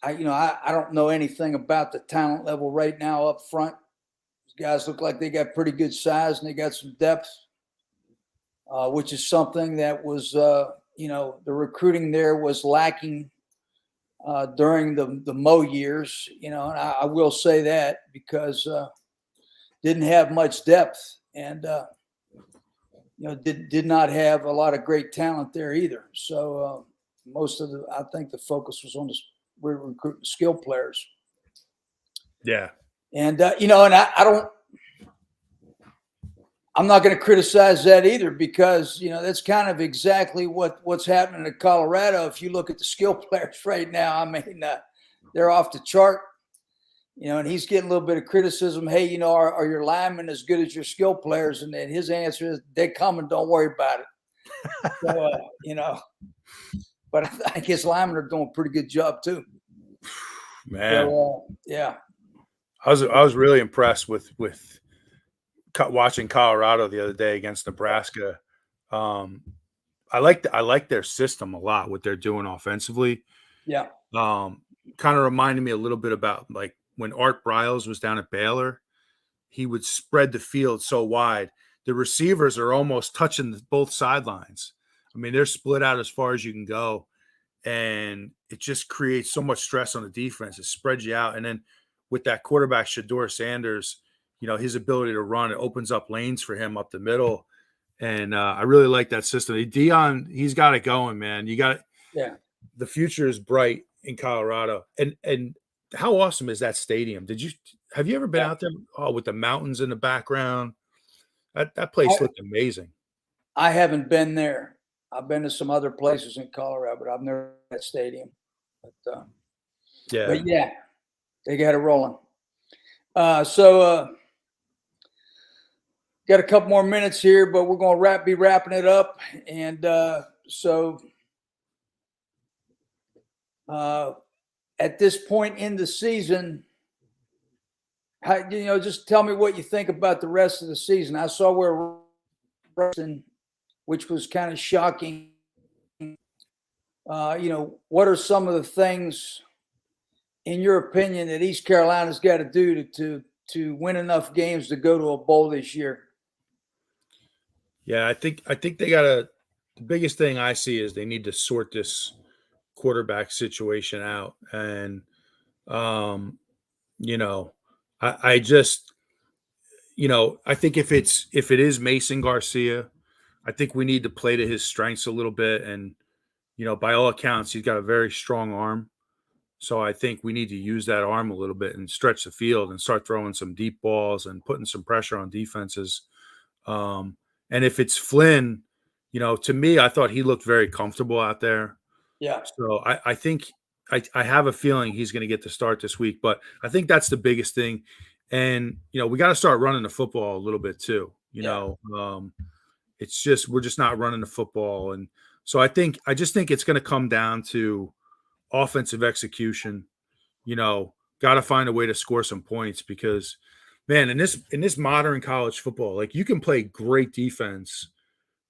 I don't know anything about the talent level right now up front. These guys look like they got pretty good size and they got some depth. which is something that was, the recruiting there was lacking during the Mo years, and I will say that because didn't have much depth and, did not have a lot of great talent there either. So I think the focus was on the recruiting skill players. Yeah. And, I'm not going to criticize that either because, that's kind of exactly what's happening in Colorado. If you look at the skill players right now, I mean, they're off the chart, and he's getting a little bit of criticism. Hey, are your linemen as good as your skill players? And then his answer is, they're coming. Don't worry about it. So, but I think his linemen are doing a pretty good job too. Man. So, yeah. I was really impressed with watching Colorado the other day against Nebraska. I like their system a lot, what they're doing offensively. Yeah. Kind of reminded me a little bit about like when Art Briles was down at Baylor. He would spread the field so wide. The receivers are almost touching both sidelines. I mean, they're split out as far as you can go. And it just creates so much stress on the defense. It spreads you out. And then with that quarterback, Shador Sanders, his ability to run, it opens up lanes for him up the middle. And I really like that system. Deion, he's got it going, man. You got it. Yeah. The future is bright in Colorado. And how awesome is that stadium? Have you ever been out there? Oh, with the mountains in the background. That place looked amazing. I haven't been there. I've been to some other places in Colorado, but I've never been to that stadium. But yeah, they got it rolling. So got a couple more minutes here, but we're going to be wrapping it up. And so at this point in the season, just tell me what you think about the rest of the season. I saw where which was kind of shocking. What are some of the things, in your opinion, that East Carolina's got to do to win enough games to go to a bowl this year? Yeah, I think they got the biggest thing I see is they need to sort this quarterback situation out. And, I just, I think if it is Mason Garcia, I think we need to play to his strengths a little bit. And, by all accounts, he's got a very strong arm. So I think we need to use that arm a little bit and stretch the field and start throwing some deep balls and putting some pressure on defenses. And if it's Flynn, to me, I thought he looked very comfortable out there. Yeah. So I think I have a feeling he's going to get the start this week, but I think that's the biggest thing. And, we got to start running the football a little bit too. It's just, we're just not running the football. And so I just think it's going to come down to offensive execution. Got to find a way to score some points because, man, in this modern college football, like you can play great defense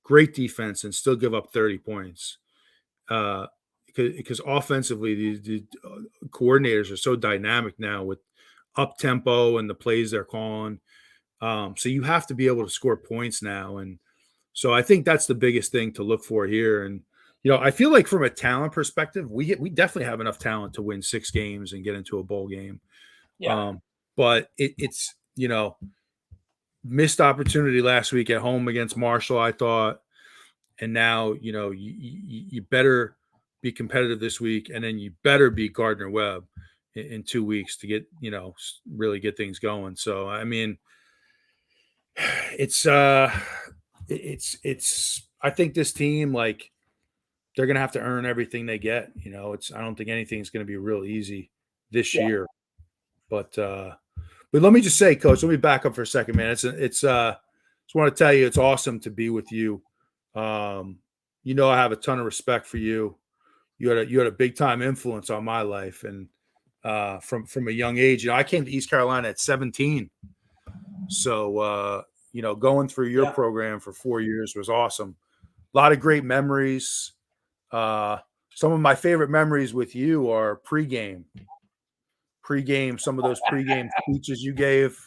and still give up 30 points. Because offensively, the coordinators are so dynamic now with up tempo and the plays they're calling. So you have to be able to score points now. And so I think that's the biggest thing to look for here. And, I feel like from a talent perspective, we definitely have enough talent to win 6 games and get into a bowl game. Yeah. But it's, missed opportunity last week at home against Marshall, I thought. And now, you better be competitive this week, and then you better beat Gardner Webb in 2 weeks to get, really get things going. So, I mean, it's I think this team, like, they're going to have to earn everything they get. I don't think anything's going to be real easy this year. But let me just say, Coach, let me back up for a second, man. Just want to tell you, it's awesome to be with you. I have a ton of respect for you. You had a big time influence on my life, and from a young age. I came to East Carolina at 17, so going through your program for 4 years was awesome. A lot of great memories. Some of my favorite memories with you are pregame. Some of those pregame speeches you gave.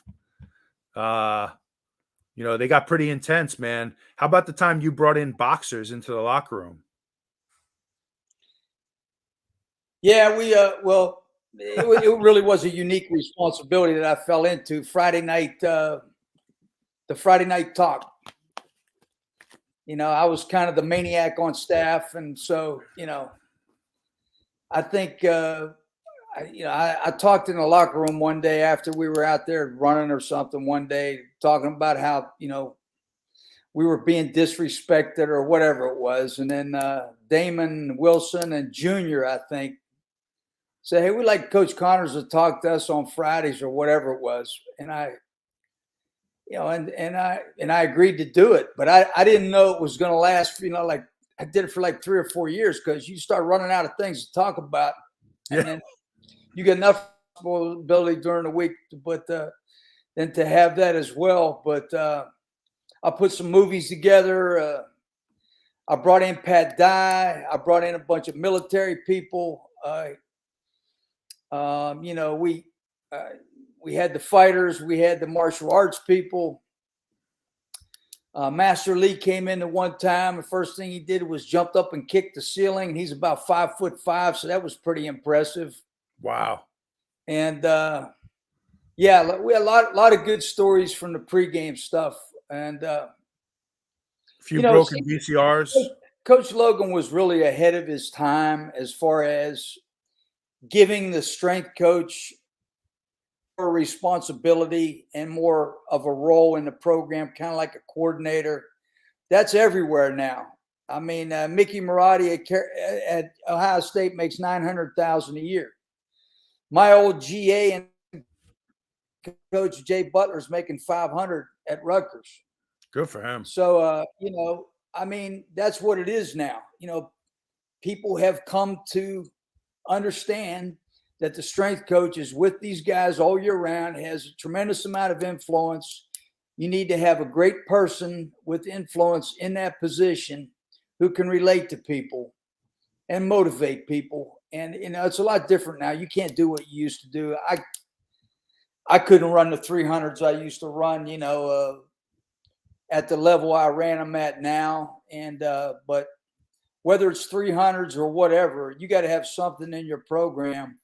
You know, they got pretty intense, man. How about the time you brought in boxers into the locker room? Yeah, well, it really was a unique responsibility that I fell into. Friday night, the Friday night talk. You know, I was kind of the maniac on staff, and so I think I talked in the locker room one day after we were out there running or something one day, talking about how we were being disrespected or whatever it was, and then Damon Wilson and Junior, I think, say, hey, we'd like Coach Connors to talk to us on Fridays or whatever it was. And I agreed to do it, but I didn't know it was going to last, like I did it for like 3 or 4 years, because you start running out of things to talk about. And then you get enough ability during the week, but then to have that as well. But I put some movies together. I brought in Pat Dye. I brought in a bunch of military people. We had the fighters, we had the martial arts people. Master Lee came in at one time. The first thing he did was jumped up and kicked the ceiling. And he's about 5'5", so that was pretty impressive. Wow. And we had a lot of good stories from the pregame stuff. And a few broken VCRs. Coach Logan was really ahead of his time as far as giving the strength coach more responsibility and more of a role in the program, kind of like a coordinator. That's everywhere now. I mean, Mickey Marotti at Ohio State makes $900,000 a year. My old GA and coach Jay Butler's making $500 at Rutgers. Good for him. So, I mean, that's what it is now. People have come to understand that the strength coach is with these guys all year round, has a tremendous amount of influence. You need to have a great person with influence in that position who can relate to people and motivate people. And, it's a lot different now. You can't do what you used to do. I couldn't run the 300s I used to run, at the level I ran them at now. And, but whether it's 300s or whatever, you got to have something in your program.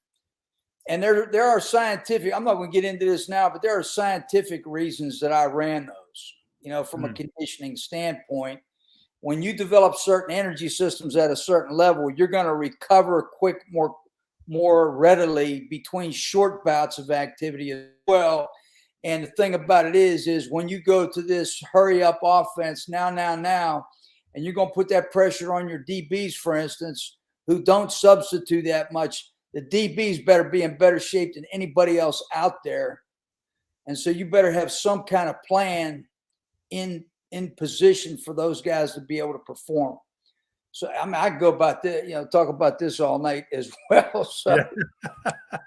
And there are scientific, I'm not going to get into this now, but there are scientific reasons that I ran those, from a conditioning standpoint. When you develop certain energy systems at a certain level, you're going to recover more readily between short bouts of activity as well. And the thing about it is when you go to this hurry up offense now, and you're going to put that pressure on your DBs, for instance, who don't substitute that much, the DBs better be in better shape than anybody else out there. And so you better have some kind of plan in position for those guys to be able to perform. So, I mean, I could go about this, talk about this all night as well. So,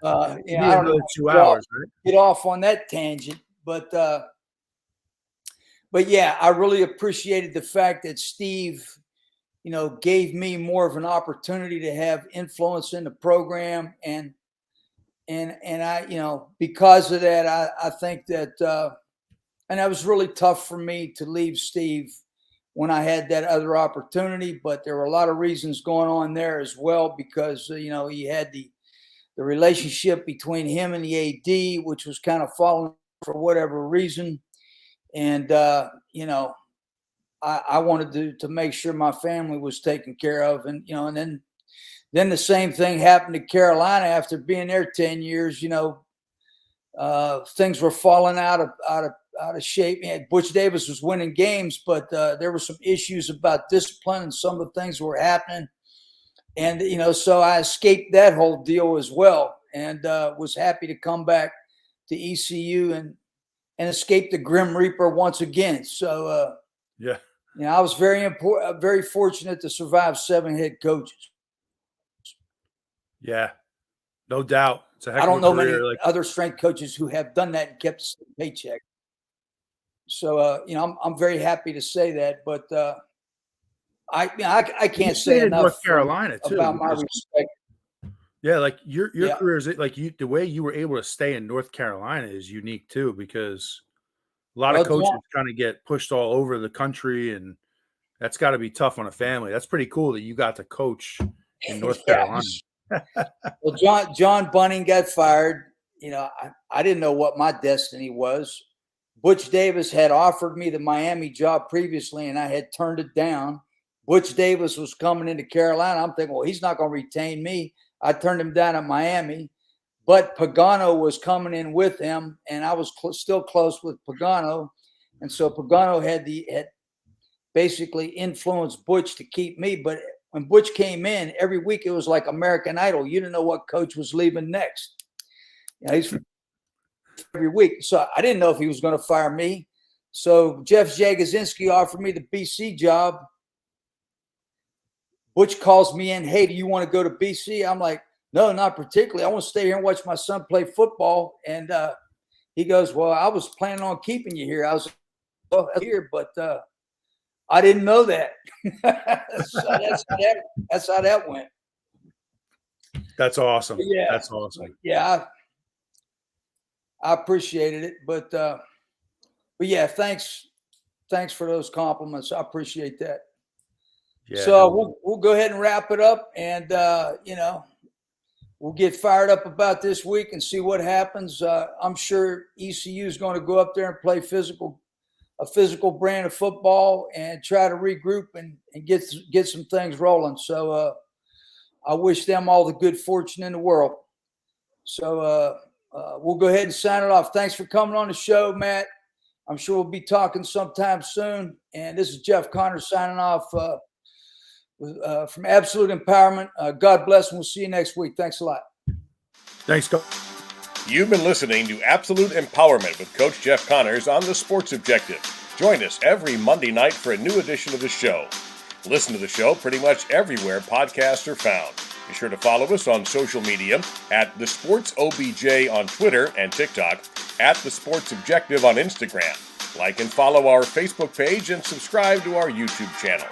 I don't know, 2 hours, right? Get off on that tangent, but yeah, I really appreciated the fact that Steve, gave me more of an opportunity to have influence in the program, and I, because of that, I think that, and that was really tough for me to leave Steve when I had that other opportunity, but there were a lot of reasons going on there as well, because, he had the relationship between him and the AD, which was kind of falling for whatever reason. And, I wanted to make sure my family was taken care of. And, and then the same thing happened to Carolina after being there 10 years. Things were falling out of shape. Butch Davis was winning games, but there were some issues about discipline and some of the things that were happening. And, so I escaped that whole deal as well, and was happy to come back to ECU and escape the Grim Reaper once again. So, I was very fortunate to survive 7 head coaches. Yeah, no doubt. It's a heck I don't of a know career, many other strength coaches who have done that and kept the same paycheck. So, I'm very happy to say that, but I can't say enough North Carolina too, about my respect. Yeah, like your career is like the way you were able to stay in North Carolina is unique too, because A lot Well, of coaches kind of get pushed all over the country, and that's got to be tough on a family. That's pretty cool that you got to coach in North Carolina. Well, John Bunning got fired. You know, I didn't know what my destiny was. Butch Davis had offered me the Miami job previously, and I had turned it down. Butch Davis was coming into Carolina. I'm thinking, well, he's not going to retain me. I turned him down at Miami. But Pagano was coming in with him, and I was still close with Pagano. And so Pagano had basically influenced Butch to keep me. But when Butch came in, every week it was like American Idol. You didn't know what coach was leaving next. You know, he's every week. So I didn't know if he was going to fire me. So Jeff Jagosinski offered me the BC job. Butch calls me in, hey, do you want to go to BC? I'm like, no, not particularly. I want to stay here and watch my son play football. And he goes, well, I was planning on keeping you here. I was here, but I didn't know that. That's how that went. That's awesome. Yeah. That's awesome. Yeah. I appreciated it. But yeah, thanks for those compliments. I appreciate that. Yeah, So we'll go ahead and wrap it up, and you know, we'll get fired up about this week and see what happens. I'm sure ECU is going to go up there and play a physical brand of football and try to regroup and get some things rolling. So I wish them all the good fortune in the world. So we'll go ahead and sign it off. Thanks for coming on the show, Matt. I'm sure we'll be talking sometime soon. And this is Jeff Connors signing off from Absolute Empowerment. God bless, and we'll see you next week. Thanks a lot. Thanks, Coach. You've been listening to Absolute Empowerment with Coach Jeff Connors on The Sports Objective. Join us every Monday night for a new edition of the show. Listen to the show pretty much everywhere podcasts are found. Be sure to follow us on social media at The Sports OBJ on Twitter and TikTok, at The Sports Objective on Instagram. Like and follow our Facebook page and subscribe to our YouTube channel.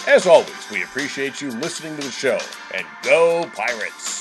As always, we appreciate you listening to the show. And go Pirates!